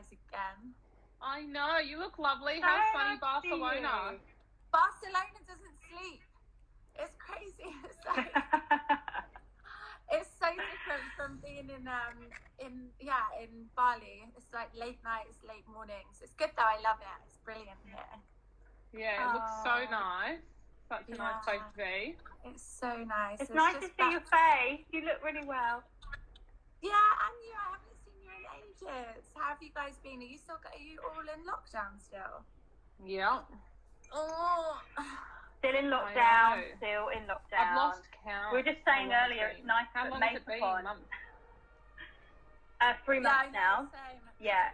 guys again. I know, you look lovely. How's sunny Barcelona? Barcelona doesn't sleep. It's crazy. It's like, it's so different from being in Bali. It's like late nights, late mornings. It's good though. I love it. It's brilliant here. Yeah, it looks so nice. Such a nice place to be. It's so nice. It's nice to see your face. You look really well. Yeah, and you. I haven't seen you in ages. How have you guys been? Are you all in lockdown still? Yeah. Oh. Still in lockdown. I've lost count. We were just saying earlier, it's nice to put makeup on. 3 months now. Yeah.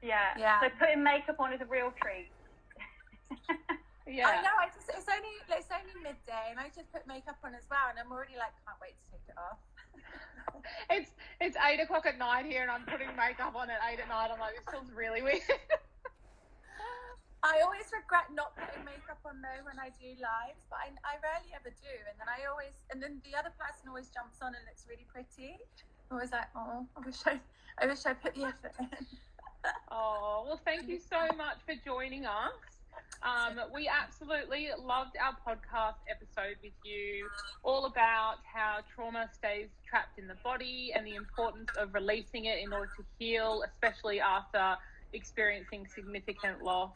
Yeah. So putting makeup on is a real treat. Yeah. I know. It's only midday, and I just put makeup on as well, and I'm already like, can't wait to take it off. It's 8 o'clock at night here, and I'm putting makeup on at 8 at night. I'm like, this feels really weird. I always regret not putting makeup on though when I do lives, but I rarely ever do. And then the other person always jumps on and looks really pretty. I'm always like, oh, I wish I put the effort in. Oh, well, thank you so much for joining us. We absolutely loved our podcast episode with you, all about how trauma stays trapped in the body and the importance of releasing it in order to heal, especially after experiencing significant loss.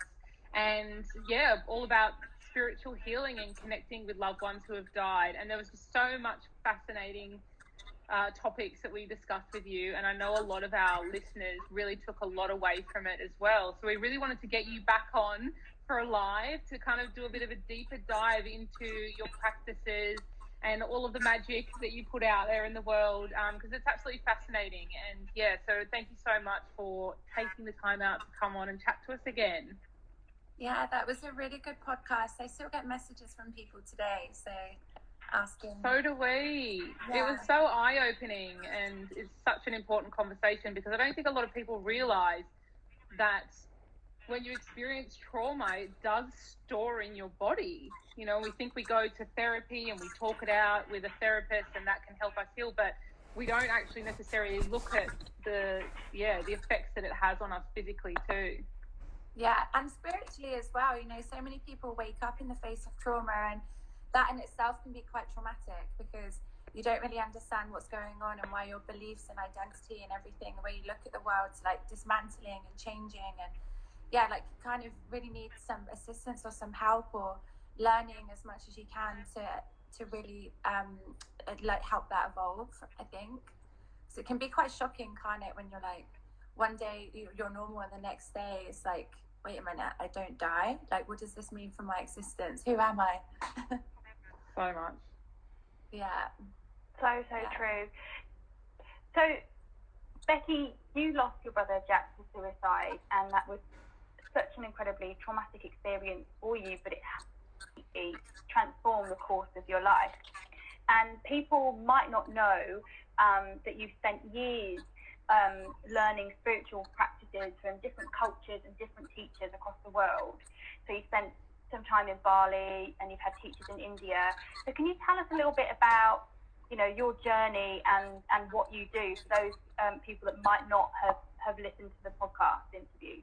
And yeah, all about spiritual healing and connecting with loved ones who have died. And there was just so much fascinating topics that we discussed with you, and I know a lot of our listeners really took a lot away from it as well. So we really wanted to get you back on for a live to kind of do a bit of a deeper dive into your practices and all of the magic that you put out there in the world, because it's absolutely fascinating. And yeah, so thank you so much for taking the time out to come on and chat to us again. Yeah, that was a really good podcast. I still get messages from people today, so asking. So do we. Yeah. It was so eye-opening, and it's such an important conversation, because I don't think a lot of people realise that when you experience trauma, it does store in your body. You know, we think we go to therapy and we talk it out with a therapist and that can help us heal, but we don't actually necessarily look at the effects that it has on us physically too. Yeah, and spiritually as well. You know, so many people wake up in the face of trauma, and that in itself can be quite traumatic, because you don't really understand what's going on and why your beliefs and identity and everything, the way you look at the world, is like dismantling and changing. And yeah, like you kind of really need some assistance or some help, or learning as much as you can to really like help that evolve, I think. So it can be quite shocking, can't it, when you're like, one day you're normal and the next day it's like, wait a minute, I don't die. Like, what does this mean for my existence? Who am I? So much. Yeah. So true. So, Becky, you lost your brother Jack to suicide, and that was such an incredibly traumatic experience for you, but it completely transformed the course of your life. And people might not know that you've spent years learning spiritual practices from different cultures and different teachers across the world. So you spent some time in Bali, and you've had teachers in India. So can you tell us a little bit about, you know, your journey and what you do for those people that might not have listened to the podcast interview?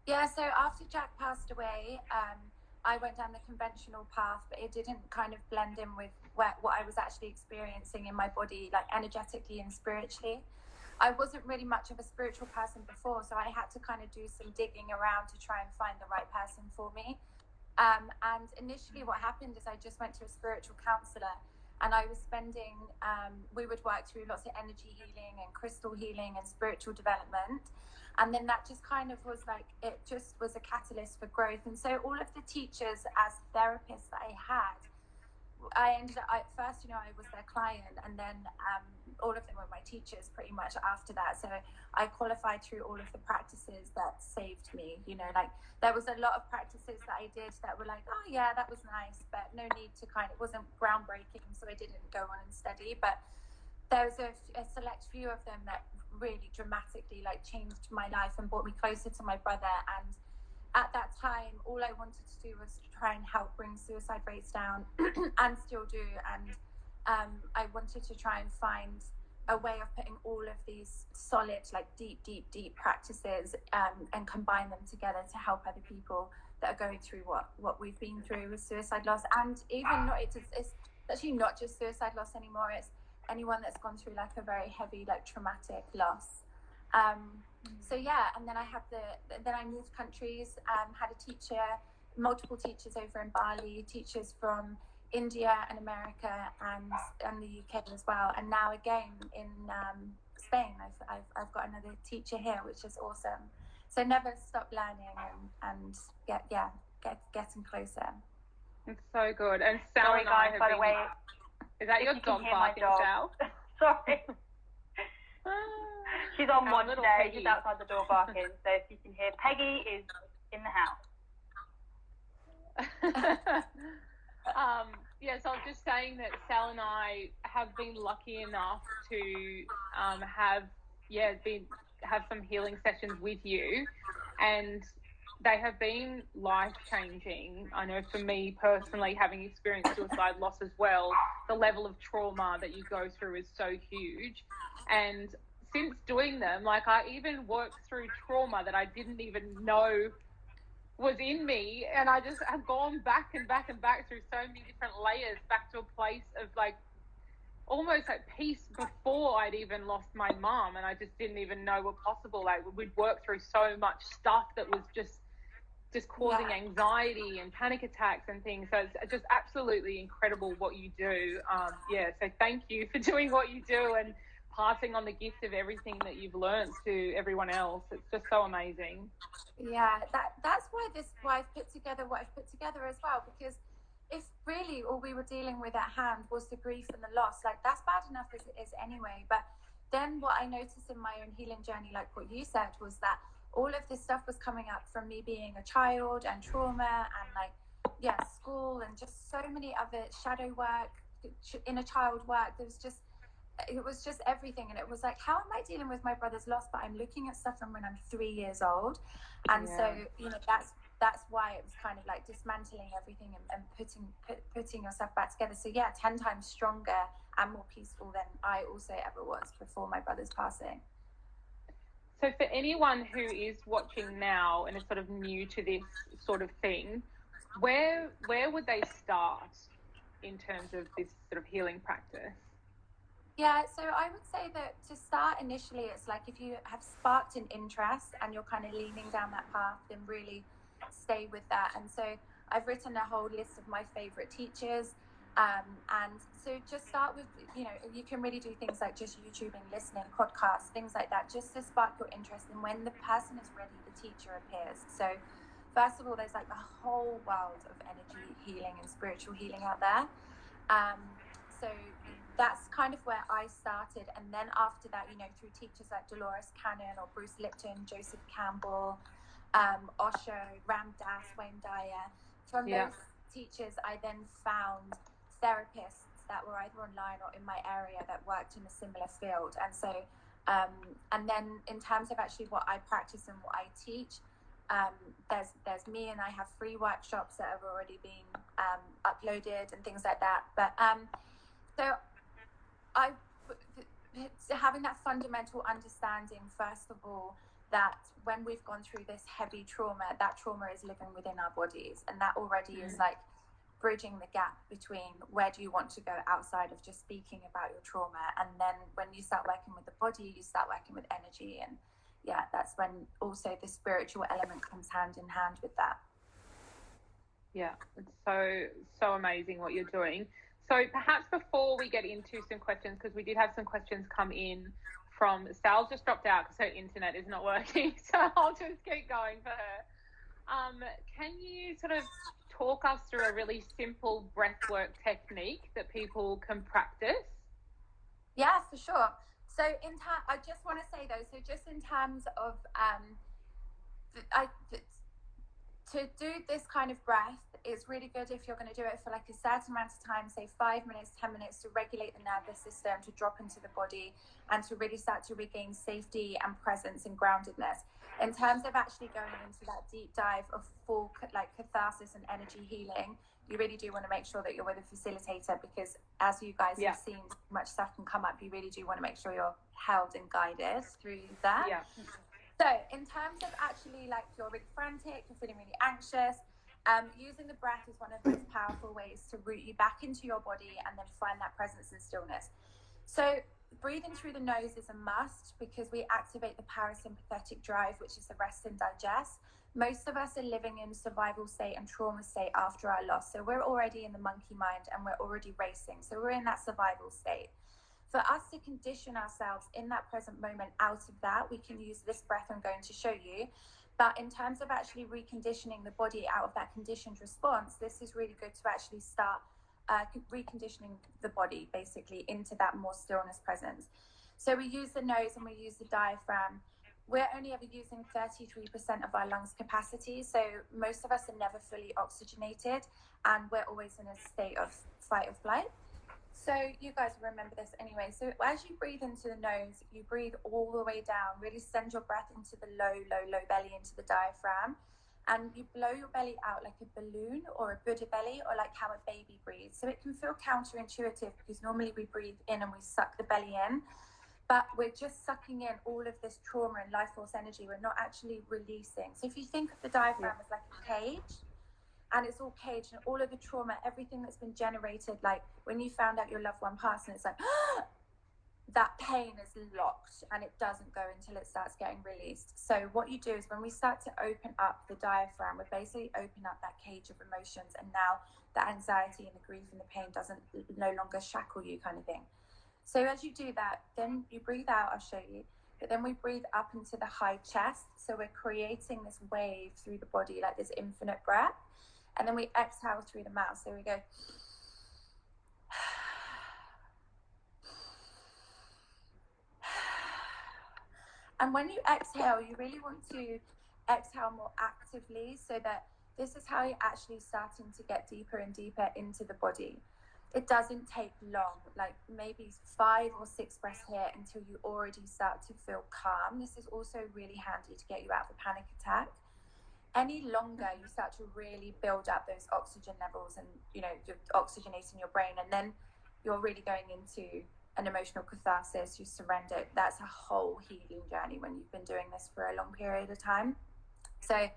Yeah, so after Jack passed away, I went down the conventional path, but it didn't kind of blend in with what I was actually experiencing in my body, like energetically and spiritually. I wasn't really much of a spiritual person before, so I had to kind of do some digging around to try and find the right person for me. And initially what happened is I just went to a spiritual counselor, and I was spending, we would work through lots of energy healing and crystal healing and spiritual development. And then that just kind of was like, it just was a catalyst for growth. And so all of the teachers as therapists that I had, I ended up, at first, you know, I was their client, and then all of them were my teachers pretty much after that. So I qualified through all of the practices that saved me. You know, like there was a lot of practices that I did that were like, oh yeah, that was nice, but no need to it wasn't groundbreaking, so I didn't go on and study. But there was a select few of them that really dramatically like changed my life and brought me closer to my brother. And at that time, all I wanted to do was to try and help bring suicide rates down, and still do. And I wanted to try and find a way of putting all of these solid, like deep practices and combine them together to help other people that are going through what we've been through with suicide loss. And even not, it's actually not just suicide loss anymore, it's anyone that's gone through like a very heavy, like traumatic loss. So yeah, and then then I moved countries, had a teacher, multiple teachers over in Bali, teachers from India and America and the UK as well, and now again in Spain. I've got another teacher here, which is awesome. So never stop learning and getting closer. It's so good. And Sal Sorry and guys, I have by the been... way, Is that your dog barking, Sal? Sorry. She's on one today. Peggy. She's outside the door barking. So if you can hear, Peggy is in the house. So I was just saying that Sal and I have been lucky enough to have some healing sessions with you, and they have been life-changing. I know for me personally, having experienced suicide loss as well, the level of trauma that you go through is so huge. And since doing them, like, I even worked through trauma that I didn't even know was in me, and I just have gone back and back and back through so many different layers back to a place of like almost like peace before I'd even lost my mum, and I just didn't even know were possible. Like, we'd worked through so much stuff that was just causing anxiety and panic attacks and things. So it's just absolutely incredible what you do. So thank you for doing what you do and passing on the gift of everything that you've learned to everyone else. It's just so amazing. Yeah, that's why I've put together what I've put together as well, because if really all we were dealing with at hand was the grief and the loss, like, that's bad enough as it is anyway. But then what I noticed in my own healing journey, like what you said, was that all of this stuff was coming up from me being a child and trauma and school and just so many other shadow work, inner child work. It was just everything. And it was like, how am I dealing with my brother's loss, but I'm looking at stuff from when I'm 3 years old? And so, that's why it was kind of like dismantling everything and putting yourself back together. So 10 times stronger and more peaceful than I also ever was before my brother's passing. So for anyone who is watching now and is sort of new to this sort of thing, where would they start in terms of this sort of healing practice? Yeah, so I would say that to start initially, it's like if you have sparked an interest and you're kind of leaning down that path, then really stay with that. And so I've written a whole list of my favorite teachers. And so just start with, you can really do things like just YouTubing, listening, podcasts, things like that, just to spark your interest. And when the person is ready, the teacher appears. So first of all, there's like a whole world of energy healing and spiritual healing out there. So that's kind of where I started. And then after that, through teachers like Dolores Cannon or Bruce Lipton, Joseph Campbell, Osho, Ram Dass, Wayne Dyer. From those teachers, I then found therapists that were either online or in my area that worked in a similar field. And so, and then in terms of actually what I practice and what I teach, there's me, and I have free workshops that have already been uploaded and things like that. But so having that fundamental understanding, first of all, that when we've gone through this heavy trauma, that trauma is living within our bodies, and that already is like bridging the gap between where do you want to go outside of just speaking about your trauma. And then when you start working with the body, you start working with energy, and that's when also the spiritual element comes hand in hand with that. It's so amazing what you're doing. So perhaps before we get into some questions, because we did have some questions come in from Sal, just dropped out because her internet is not working, so I'll just keep going for her. Can you sort of talk us through a really simple breathwork technique that people can practice? Yeah, for sure. So I just want to say though, so just in terms of to do this kind of breath, it's really good if you're going to do it for like a certain amount of time, say 5 minutes, 10 minutes, to regulate the nervous system, to drop into the body, and to really start to regain safety and presence and groundedness. In terms of actually going into that deep dive of full like catharsis and energy healing, you really do want to make sure that you're with a facilitator, because as you guys have seen, much stuff can come up. You really do want to make sure you're held and guided through that. Yeah. So in terms of actually, like, you're really frantic, you're feeling really anxious, using the breath is one of the most powerful ways to root you back into your body and then find that presence and stillness. So breathing through the nose is a must, because we activate the parasympathetic drive, which is the rest and digest. Most of us are living in survival state and trauma state after our loss. So we're already in the monkey mind and we're already racing. So we're in that survival state. For us to condition ourselves in that present moment out of that, we can use this breath I'm going to show you. But in terms of actually reconditioning the body out of that conditioned response, this is really good to actually start reconditioning the body basically into that more stillness presence. So we use the nose and we use the diaphragm. We're only ever using 33% of our lungs capacity. So most of us are never fully oxygenated, and we're always in a state of fight or flight. So you guys remember this anyway. So as you breathe into the nose, you breathe all the way down, really send your breath into the low belly, into the diaphragm. And you blow your belly out like a balloon or a Buddha belly, or like how a baby breathes. So it can feel counterintuitive, because normally we breathe in and we suck the belly in, but we're just sucking in all of this trauma and life force energy. We're not actually releasing. So if you think of the diaphragm as like a cage, and it's all caged, and all of the trauma, everything that's been generated, like when you found out your loved one passed, and it's like, that pain is locked and it doesn't go until it starts getting released. So what you do is, when we start to open up the diaphragm, we're basically opening up that cage of emotions, and now the anxiety and the grief and the pain doesn't no longer shackle you, kind of thing. So as you do that, then you breathe out, I'll show you, but then we breathe up into the high chest. So we're creating this wave through the body, like this infinite breath. And then we exhale through the mouth. So we go. And when you exhale, you really want to exhale more actively, so that this is how you're actually starting to get deeper and deeper into the body. It doesn't take long, like maybe 5 or 6 breaths here until you already start to feel calm. This is also really handy to get you out of a panic attack. Any longer, you start to really build up those oxygen levels, and you're oxygenating your brain, and then you're really going into an emotional catharsis. You surrender. That's a whole healing journey when you've been doing this for a long period of time. So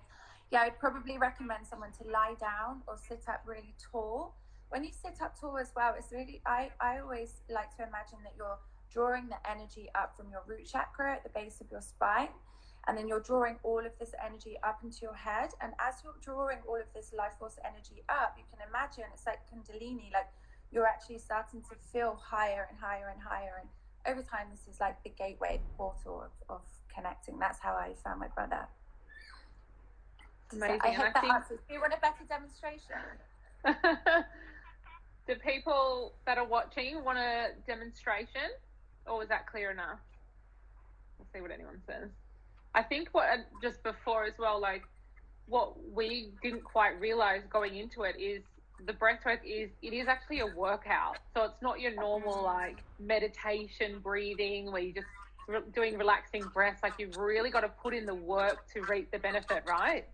yeah, I'd probably recommend someone to lie down or sit up really tall. When you sit up tall as well, it's really, I always like to imagine that you're drawing the energy up from your root chakra at the base of your spine. And then you're drawing all of this energy up into your head. And as you're drawing all of this life force energy up, you can imagine it's like Kundalini, like you're actually starting to feel higher and higher and higher. And over time, this is like the gateway, the portal of connecting. That's how I found my brother. Amazing. So I hope that answers. Do you want a better demonstration? Do people that are watching want a demonstration, or was that clear enough? We'll see what anyone says. I think just before as well, like what we didn't quite realize going into it is the breathwork is actually a workout. So it's not your normal like meditation breathing where you're just doing relaxing breaths. Like you've really got to put in the work to reap the benefit, right?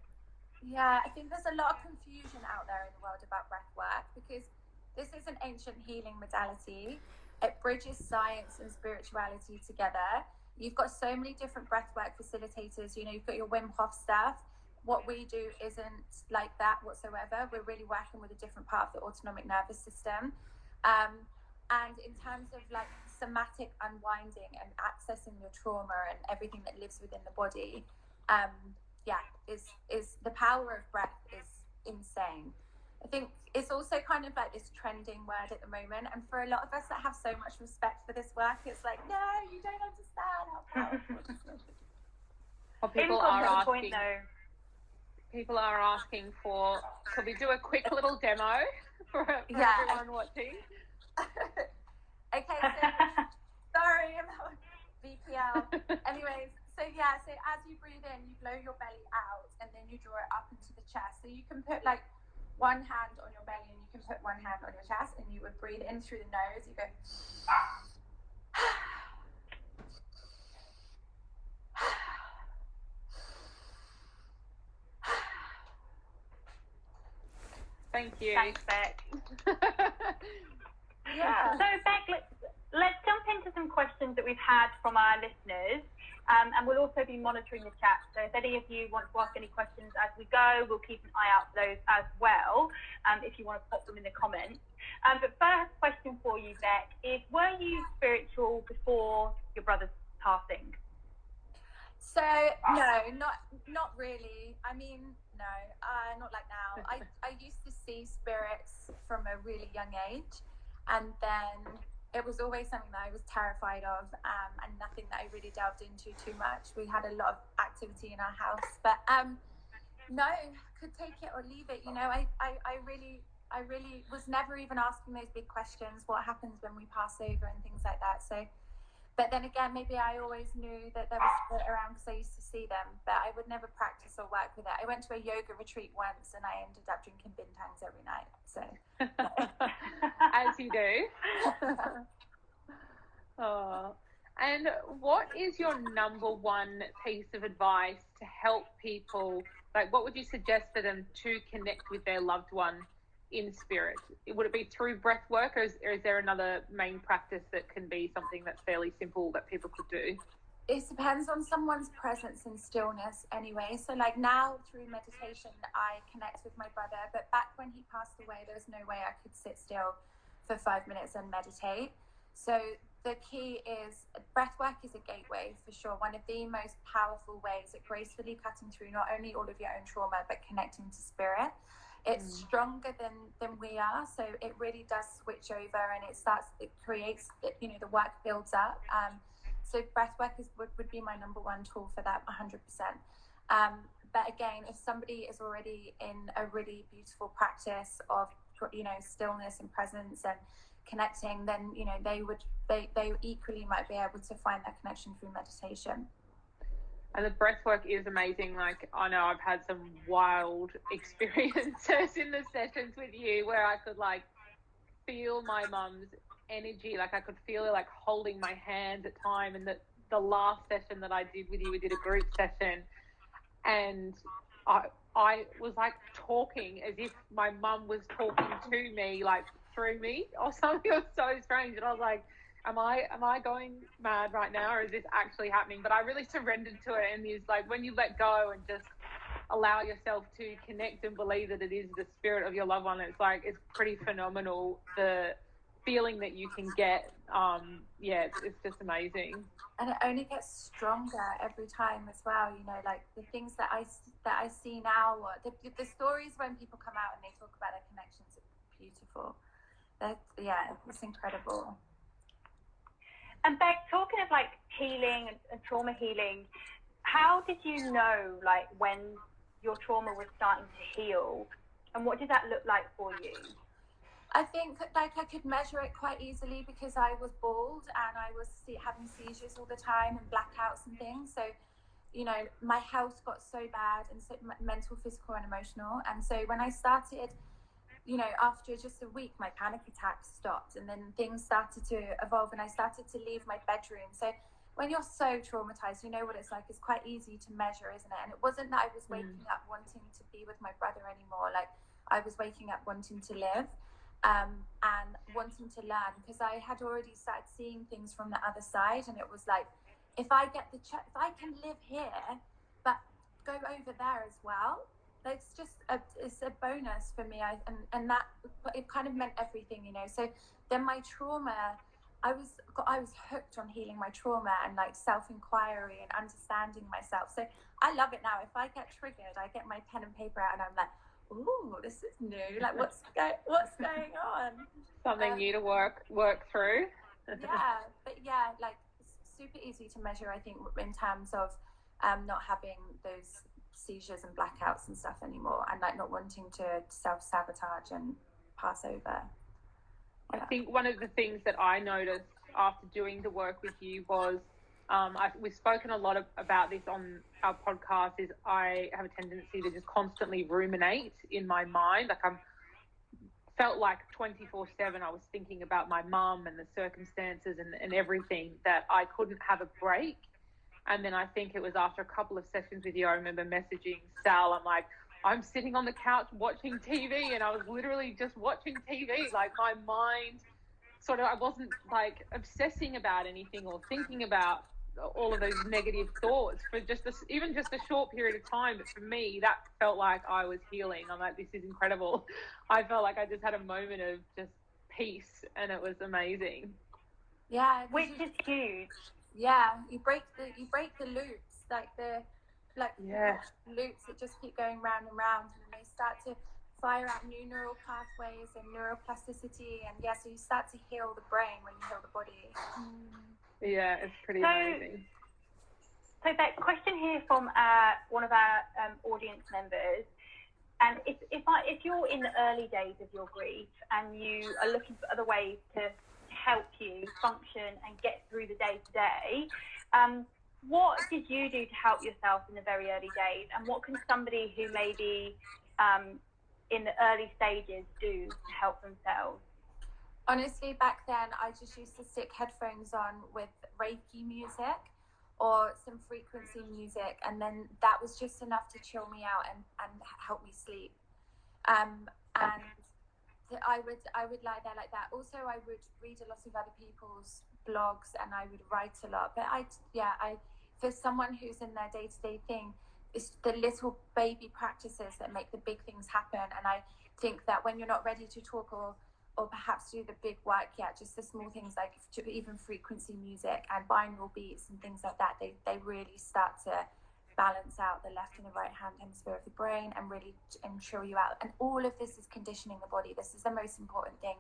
Yeah, I think there's a lot of confusion out there in the world about breathwork, because this is an ancient healing modality. It bridges science and spirituality together. You've got so many different breathwork facilitators. You've got your Wim Hof stuff. What we do isn't like that whatsoever. We're really working with a different part of the autonomic nervous system. And in terms of like somatic unwinding and accessing your trauma and everything that lives within the body, is the power of breath is insane. I think it's also kind of like this trending word at the moment, and for a lot of us that have so much respect for this work, it's like, no, you don't understand how powerful this is. Well, people are asking for, could we do a quick little demo for everyone watching? Okay, so sorry about VPL. Anyways, so as you breathe in, you blow your belly out, and then you draw it up into the chest. So you can put like one hand on your belly, and you can put one hand on your chest, and you would breathe in through the nose. You go. Thank you. Thanks, Beck. Yeah. So, Beck, let's jump into some questions that we've had from our listeners. And we'll also be monitoring the chat. So if any of you want to ask any questions as we go, we'll keep an eye out for those as well, if you want to pop them in the comments. But first question for you, Beck, is were you spiritual before your brother's passing? So no, not really. I mean, no, not like now. I used to see spirits from a really young age, and then it was always something that I was terrified of, and nothing that I really delved into too much. We had a lot of activity in our house, but no, could take it or leave it. You know, I really was never even asking those big questions. What happens when we pass over and things like that. So, but then again, maybe I always knew that there was spirit around because I used to see them, but I would never practice or work with it. I went to a yoga retreat once, and I ended up drinking bintangs every night. So, as you do. Oh. And what is your number one piece of advice to help people? Like, what would you suggest to them to connect with their loved one in spirit? Would it be through breath work, or is there another main practice that can be something that's fairly simple that people could do? It depends on someone's presence and stillness anyway. So like now through meditation, I connect with my brother, but back when he passed away, there was no way I could sit still for 5 minutes and meditate. So the key is breath work is a gateway for sure. One of the most powerful ways at gracefully cutting through not only all of your own trauma, but connecting to spirit. It's stronger than we are, so it really does switch over, and it creates, you know, the work builds up. So breath work would be my number one tool for that, 100%. But again, if somebody is already in a really beautiful practice of, you know, stillness and presence and connecting, then, you know, they equally might be able to find that connection through meditation. And the breath work is amazing. Like, I know I've had some wild experiences in the sessions with you where I could like feel my mum's energy. Like I could feel her like holding my hand at time. And the last session that I did with you, we did a group session, and I was like talking as if my mum was talking to me, like through me or something. It was so strange. And I was like, am I going mad right now, or is this actually happening? But I really surrendered to it. And it's like when you let go and just allow yourself to connect and believe that it is the spirit of your loved one, it's like, it's pretty phenomenal, the feeling that you can get. It's just amazing. And it only gets stronger every time as well. You know, like the things that I see now, or the stories when people come out and they talk about their connections are beautiful. It's incredible. And Beck, talking of like healing and trauma healing, how did you know like when your trauma was starting to heal, and what did that look like for you? I think like I could measure it quite easily because I was bald and I was having seizures all the time and blackouts and things. So, you know, my health got so bad, and so mental, physical and emotional. And so when I started, you know, after just a week, my panic attacks stopped, and then things started to evolve, and I started to leave my bedroom. So when you're so traumatized, you know what it's like. It's quite easy to measure, isn't it? And it wasn't that I was waking up wanting to be with my brother anymore. Like I was waking up wanting to live, and wanting to learn, because I had already started seeing things from the other side, and it was like, if I get if I can live here, but go over there as well, it's just it's a bonus for me. And that it kind of meant everything, you know. So then my trauma, I was hooked on healing my trauma and like self-inquiry and understanding myself. So I love it now. If I get triggered, I get my pen and paper out and I'm like, ooh, this is new. Like what's going on? Something new to work through. Like super easy to measure, I think, in terms of not having those seizures and blackouts and stuff anymore, and like not wanting to self-sabotage and pass over. I think one of the things that I noticed after doing the work with you was, we've spoken a lot about this on our podcast, is I have a tendency to just constantly ruminate in my mind. Like felt like 24/7 I was thinking about my mum and the circumstances and everything, that I couldn't have a break. And then I think it was after a couple of sessions with you, I remember messaging Sal, I'm like, I'm sitting on the couch watching TV, and I was literally just watching TV. Like my mind sort of, I wasn't like obsessing about anything or thinking about all of those negative thoughts for just this, even just a short period of time. But for me, that felt like I was healing. I'm like, this is incredible. I felt like I just had a moment of just peace, and it was amazing. Yeah, which is huge. Yeah, you break the loops, like loops that just keep going round and round, and they start to fire out new neural pathways and neuroplasticity, and so you start to heal the brain when you heal the body. Yeah, it's pretty amazing. So that question here from one of our audience members, and if you're in the early days of your grief and you are looking for other ways to help you function and get through the day to day, what did you do to help yourself in the very early days, and what can somebody who may be in the early stages do to help themselves? Honestly, back then I just used to stick headphones on with Reiki music or some frequency music, and then that was just enough to chill me out and help me sleep. And I would lie there like that. Also, I would read a lot of other people's blogs, and I would write a lot. But for someone who's in their day-to-day thing, it's the little baby practices that make the big things happen. And I think that when you're not ready to talk or perhaps do the big work yet, just the small things like even frequency music and binaural beats and things like that, they really start to balance out the left and the right hand hemisphere of the brain and really chill you out. And all of this is conditioning the body. This is the most important thing.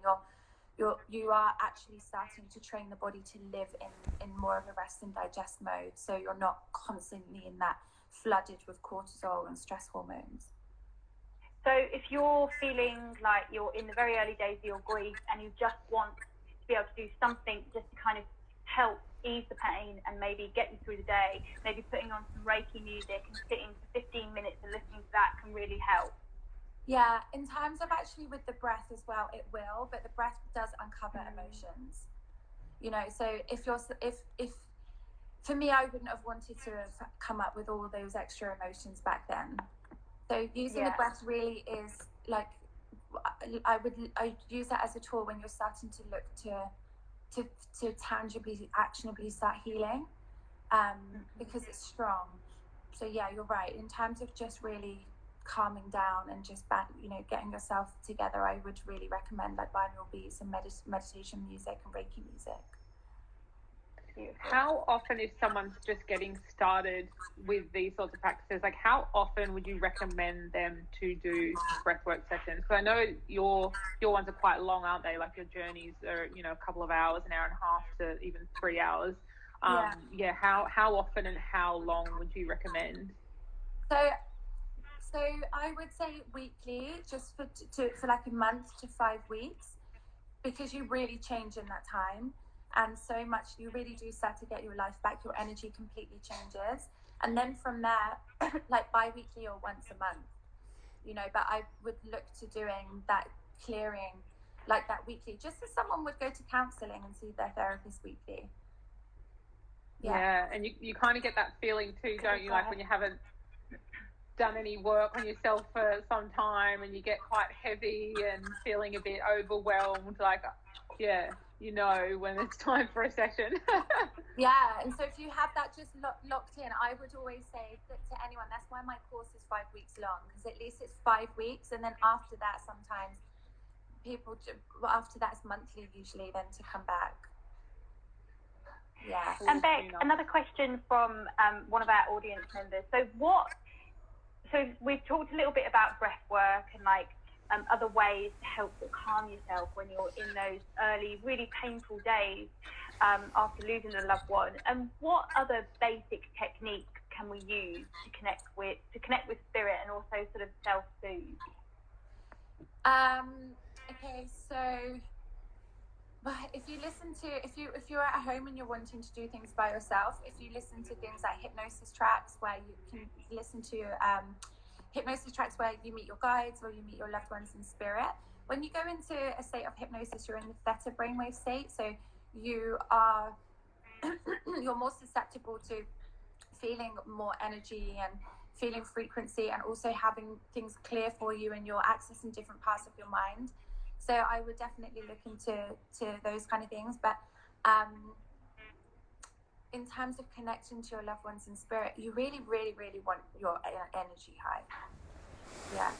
You are actually starting to train the body to live in more of a rest and digest mode, so you're not constantly in that flooded with cortisol and stress hormones. So if you're feeling like you're in the very early days of your grief and you just want to be able to do something just to kind of help ease the pain and maybe get you through the day, maybe putting on some Reiki music and sitting for 15 minutes and listening to that can really help. Yeah, in terms of actually with the breath as well, it will, but the breath does uncover emotions. So if for me, I wouldn't have wanted to have come up with all those extra emotions back then. So using the breath really is like, I use that as a tool when you're starting to look to tangibly, actionably start healing, because it's strong. So yeah, you're right. In terms of just really calming down and just getting yourself together, I would really recommend like binaural beats and meditation music and Reiki music. How often, if someone's just getting started with these sorts of practices, like how often would you recommend them to do breathwork sessions? Because I know your ones are quite long, aren't they? Like your journeys are, a couple of hours, an hour and a half to even 3 hours. How often and how long would you recommend? So I would say weekly, just for like a month to 5 weeks, because you really change in that time. And so much, you really do start to get your life back. Your energy completely changes. And then from there, like bi-weekly or once a month, but I would look to doing that clearing like that weekly, just as someone would go to counselling and see their therapist weekly. Yeah, and you kind of get that feeling too, don't you? Like when you haven't done any work on yourself for some time and you get quite heavy and feeling a bit overwhelmed, like, when it's time for a session. Yeah, and so if you have that just locked in, I would always say that to anyone, that's why my course is 5 weeks long, because at least it's 5 weeks, and then after that, sometimes after that's monthly usually, then to come back. Yeah. And Beck, another question from one of our audience members. So we've talked a little bit about breath work and like other ways to help calm yourself when you're in those early, really painful days after losing a loved one. And what other basic techniques can we use to connect with spirit and also sort of self-soothe? Okay, so if you're at home and you're wanting to do things by yourself, if you listen to things like hypnosis tracks where you can listen to hypnosis tracks where you meet your guides or you meet your loved ones in spirit. When you go into a state of hypnosis, you're in the theta brainwave state, so you're more susceptible to feeling more energy and feeling frequency, and also having things clear for you, and you're accessing different parts of your mind. So I would definitely look into those kind of things. But in terms of connecting to your loved ones in spirit, you really, really, really want your energy high. Yeah,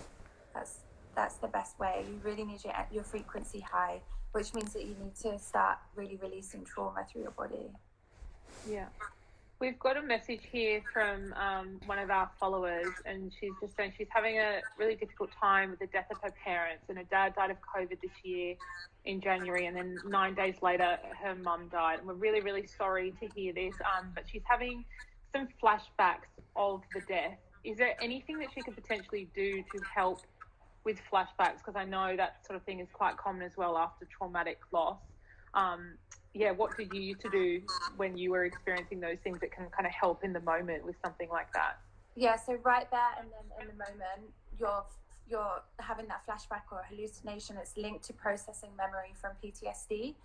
that's the best way. You really need your frequency high, which means that you need to start really releasing trauma through your body. Yeah. We've got a message here from one of our followers, and she's just saying she's having a really difficult time with the death of her parents, and her dad died of COVID this year in January, and then 9 days later her mum died, and we're really, really sorry to hear this, but she's having some flashbacks of the death. Is there anything that she could potentially do to help with flashbacks? Because I know that sort of thing is quite common as well after traumatic loss. What did you used to do when you were experiencing those things that can kind of help in the moment with something like that? Yeah, so right there and then in the moment, you're having that flashback or hallucination. It's linked to processing memory from PTSD.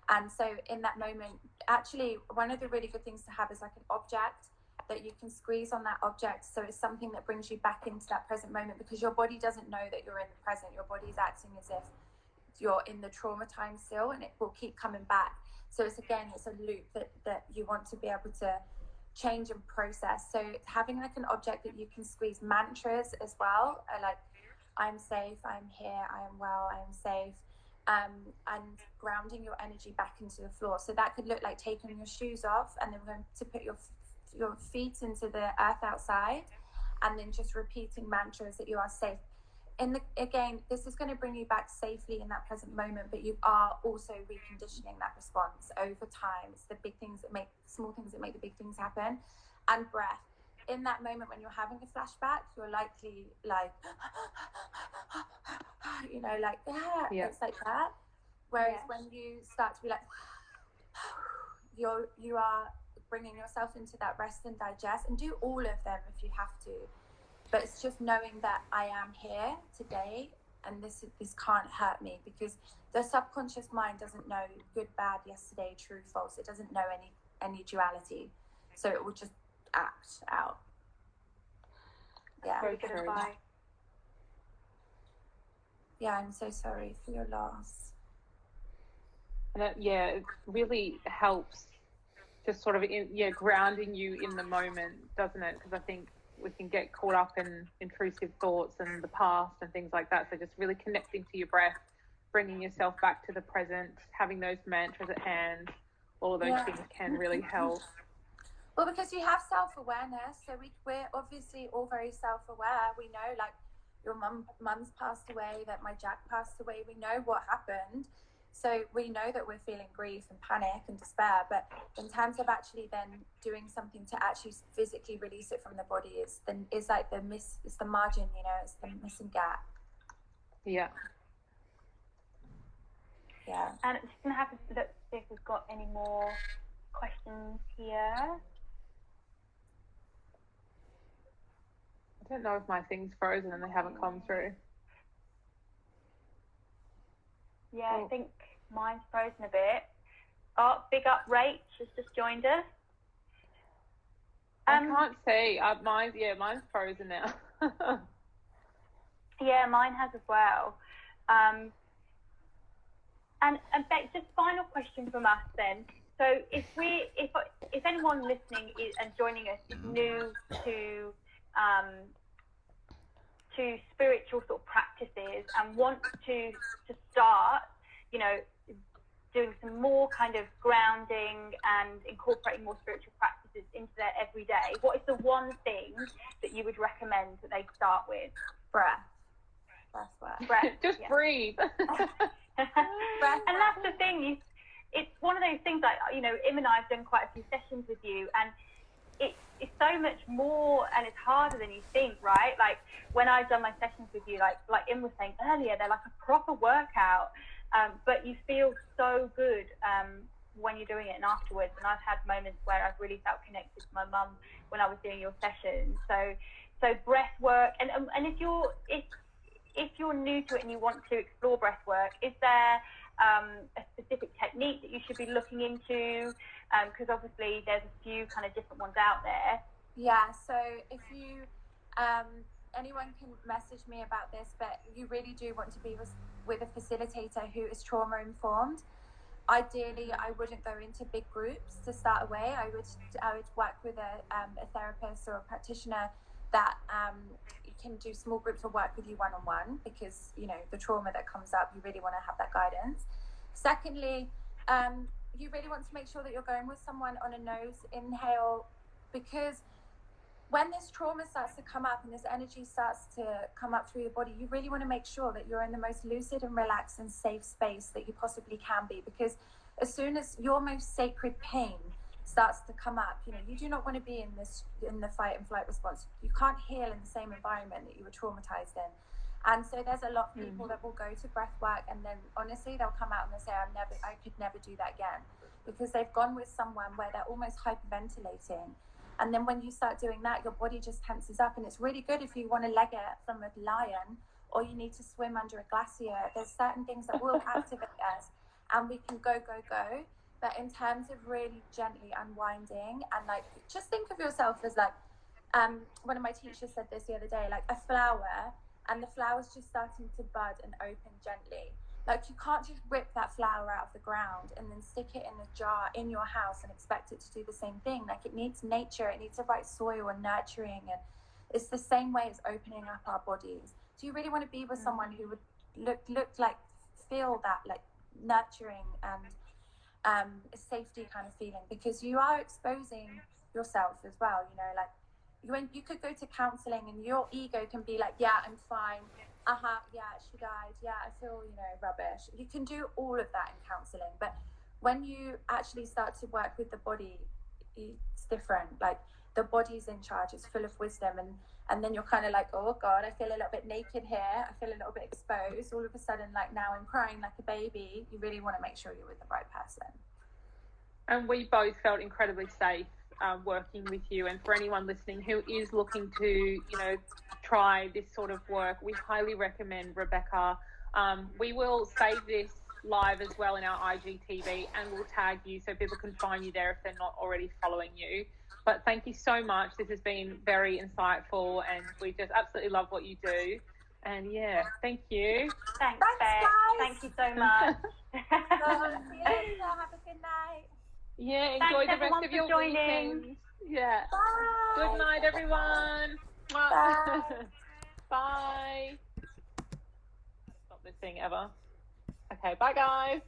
And so in that moment, actually, one of the really good things to have is like an object that you can squeeze on that object. So it's something that brings you back into that present moment, because your body doesn't know that you're in the present. Your body's acting as if you're in the trauma time still, and it will keep coming back. So it's a loop that you want to be able to change and process. So having like an object that you can squeeze, mantras as well, like I'm safe, I'm here, I am well, I am safe, and grounding your energy back into the floor. So that could look like taking your shoes off, and then we're going to put your feet into the earth outside, and then just repeating mantras that you are safe. Again, this is going to bring you back safely in that present moment, but you are also reconditioning that response over time. It's the small things that make the big things happen. And breath. In that moment when you're having a flashback, you're likely like, it's like that. Whereas when you start to be like, you are bringing yourself into that rest and digest, and do all of them if you have to. But it's just knowing that I am here today, and this can't hurt me, because the subconscious mind doesn't know good, bad, yesterday, true, false. It doesn't know any duality, so it will just act out. Yeah. Very good advice. Yeah, I'm so sorry for your loss. And it really helps, just sort of grounding you in the moment, doesn't it? Because I think we can get caught up in intrusive thoughts and the past and things like that. So just really connecting to your breath, bringing yourself back to the present, having those mantras at hand, all of those things can really help. Well, because you have self-awareness, so we're obviously all very self-aware. We know, like, your mum's passed away, that my Jack passed away. We know what happened. So we know that we're feeling grief and panic and despair, but in terms of actually then doing something to actually physically release it from the body is like it's the margin, it's the missing gap. Yeah. Yeah. And I'm just going to have to look see if we've got any more questions here. I don't know if my thing's frozen and they haven't come through. Yeah, I think mine's frozen a bit. Oh, big up, Rach has just joined us. I can't see. Mine's frozen now. Yeah, mine has as well. And Beck, just final question from us then. So if anyone listening and joining us is new to spiritual sort of practices and wants to start, doing some more kind of grounding and incorporating more spiritual practices into their everyday, what is the one thing that you would recommend that they start with? Breath. Just breathe. Breath. And that's the thing. It's one of those things like, Im and I have done quite a few sessions with you, and it's so much more, and it's harder than you think, right? Like when I've done my sessions with you, like Im was saying earlier, they're like a proper workout, but you feel so good when you're doing it and afterwards. And I've had moments where I've really felt connected to my mum when I was doing your sessions. So breath work, and if you're new to it and you want to explore breath work, is there a specific technique that you should be looking into? Because obviously there's a few kind of different ones out there. Yeah, so if you Anyone can message me about this, but you really do want to be with a facilitator who is trauma informed. Ideally, I wouldn't go into big groups to start away. I would work with a therapist or a practitioner that can do small groups or work with you one-on-one, because the trauma that comes up, you really want to have that guidance. Secondly, you really want to make sure that you're going with someone on a nose inhale, because when this trauma starts to come up and this energy starts to come up through your body, you really want to make sure that you're in the most lucid and relaxed and safe space that you possibly can be. Because as soon as your most sacred pain starts to come up, you do not want to be in the fight and flight response. You can't heal in the same environment that you were traumatized in. And so there's a lot of people that will go to breath work, and then honestly they'll come out and they'll say, I could never do that again, because they've gone with someone where they're almost hyperventilating. And then when you start doing that, your body just tenses up. And it's really good if you want to leg it from a lion, or you need to swim under a glacier. There's certain things that will activate us, and we can go. But in terms of really gently unwinding, and just think of yourself as one of my teachers said this the other day, like a flower, and the flower's just starting to bud and open gently. You can't just rip that flower out of the ground and then stick it in a jar in your house and expect it to do the same thing. It needs nature, it needs the right soil and nurturing, and it's the same way as opening up our bodies. Do you really want to be with someone who would feel that nurturing and safety kind of feeling? Because you are exposing yourself as well. You could go to counseling and your ego can be like, yeah, I'm fine. Yeah, she died. Yeah, I feel, rubbish. You can do all of that in counseling. But when you actually start to work with the body, it's different. The body's in charge. It's full of wisdom. And then you're kind of like, oh, God, I feel a little bit naked here. I feel a little bit exposed. All of a sudden, now I'm crying like a baby. You really want to make sure you're with the right person. And we both felt incredibly safe working with you. And for anyone listening who is looking to, try this sort of work, we highly recommend Rebecca. We will save this live as well in our IGTV, and we'll tag you so people can find you there if they're not already following you. But thank you so much. This has been very insightful, and we just absolutely love what you do. And yeah, thank you. Thanks, Beck. Thank you so much. See you later. Have a good night. Yeah, enjoy Thanks, the rest of your weekend. Yeah. Bye. Good night, everyone. Bye. Bye. Stop this thing ever. Okay, bye, guys.